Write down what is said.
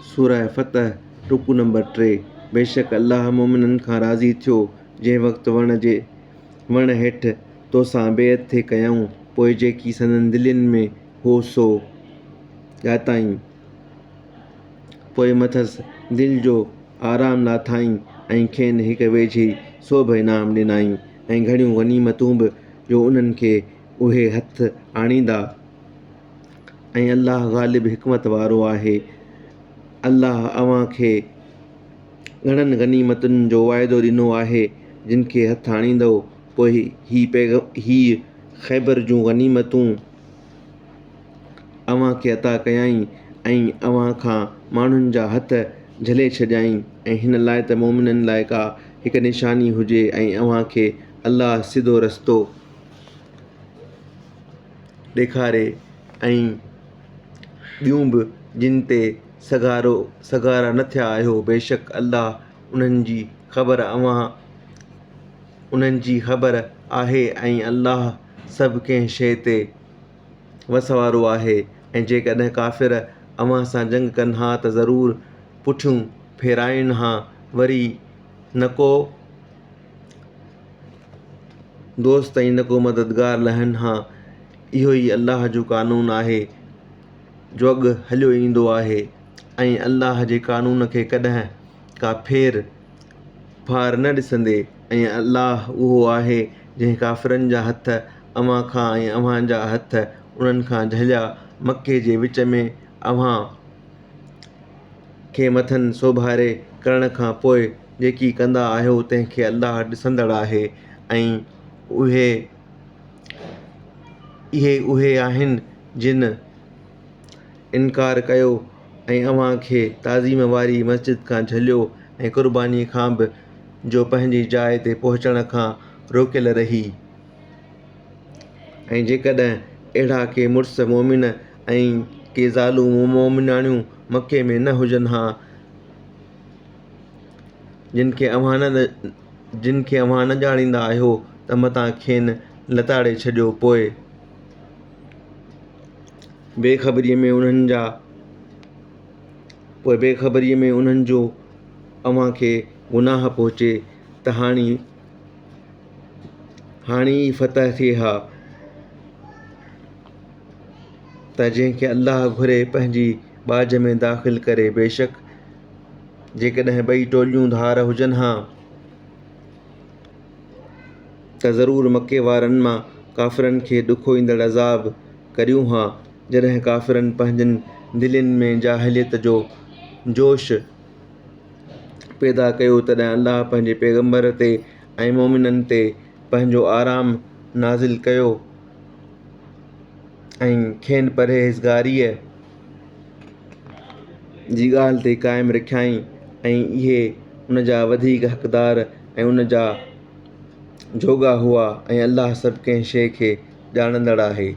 सूरह फतह रुकू नंबर 3। बेशक अल्लाह मोमिननि खां राज़ी थियो जंहिं वक़्तु वण हेठि तोसां बेअत थे कयऊं, पोइ जेकी संदनि दिलनि में हो सो ॼाताईं। पोइ मथसि दिलि जो आराम लाथाईं ऐं खेनि हिक वेझी सोभ इनाम ॾिनाईं ऐं घणियूं गनीमतूं बि जो उन्हनि खे उहे हथ आणींदा। ऐं अल्लाह ग़ालिब हिकमत वारो आहे। अल्लाह अव्हां खे घणनि गनीमतुनि जो वाइदो ॾिनो आहे जिन खे हथ आणींदो। पोइ ही ख़ैबर जूं गनीमतूं अव्हां खे अता कयाईं ऐं अव्हां खां माण्हुनि जा हथ झले छॾियाईं ऐं हिन लाइ त मोमिननि लाइ का हिक निशानी हुजे ऐं अव्हां खे अल्लाह सिधो रस्तो ॾेखारे ऐं ॿियूं बि जिन ते सगारा न थिया आहियो। बेशक अल्लाह उन्हनि जी ख़बर आहे ऐं अल्लाह सभु कंहिं शइ ते वस वारो आहे। ऐं जेकॾहिं काफ़िर अव्हां सां जंग कनि हा त ज़रूरु पुठियूं फेराइनि हा, वरी न को दोस्त ऐं न को मददगार लहनि हा। इहो ई अल्लाह जो क़ानून आहे जो अॻु हलियो ईंदो आहे ऐं अल्लाह जे क़ानून खे कॾहिं का फेर फार न ॾिसंदे। ऐं अल्लाह उहो आहे जंहिं काफ़िरनि जा हथ अव्हां खां ऐं अव्हां जा हथ उन्हनि खां झलिया मके जे विच में अव्हां खे मथनि सोभारे करण खां पोइ जेकी कंदा आहियो तंहिंखे अल्लाह ॾिसंदड़ आहे। ऐं इहे उहे आहिनि जिन इनकार कयो ऐं अव्हां खे ताज़ीम वारी मस्जिद खां झलियो ऐं क़ुर्बानीअ खां बि जो पंहिंजी जाइ ते पहुचण खां रोकियल रही। ऐं जेकॾहिं अहिड़ा के मुड़िस मोमिन ऐं के ज़ालूं मोमिनाणियूं मके में न हुजनि हा जिन खे अव्हां न ॼाणींदा आहियो त मतां खेनि लताड़े छॾियो। पोइ बेख़बरीअ में उन्हनि जो अव्हां खे गुनाह पहुचे त हाणे ई फतह थिए हा त जंहिंखे अल्लाह घुरे पंहिंजी ॿाझ में दाख़िल करे। बेशक जेकॾहिं ॿई टोलियूं धार हुजनि हा त ज़रूरु मके वारनि मां काफ़िरनि खे ॾुखो ईंदड़ अज़ाब करियूं हा। जॾहिं काफ़िरनि पंहिंजनि दिलनि में जाहिलियत जो जोश पैदा कयो तॾहिं अल्लाह पंहिंजे पैगंबर ते ऐं मोमिननि ते पंहिंजो आराम नाज़िल कयो ऐं खेनि परहेज़गारीअ जी ॻाल्हि ते क़ाइमु रखियाईं ऐं इहे उन जा वधीक हक़दार ऐं उन जा जोॻा हुआ। ऐं अल्लाह सभु कंहिं शइ खे ॼाणंदड़ आहे।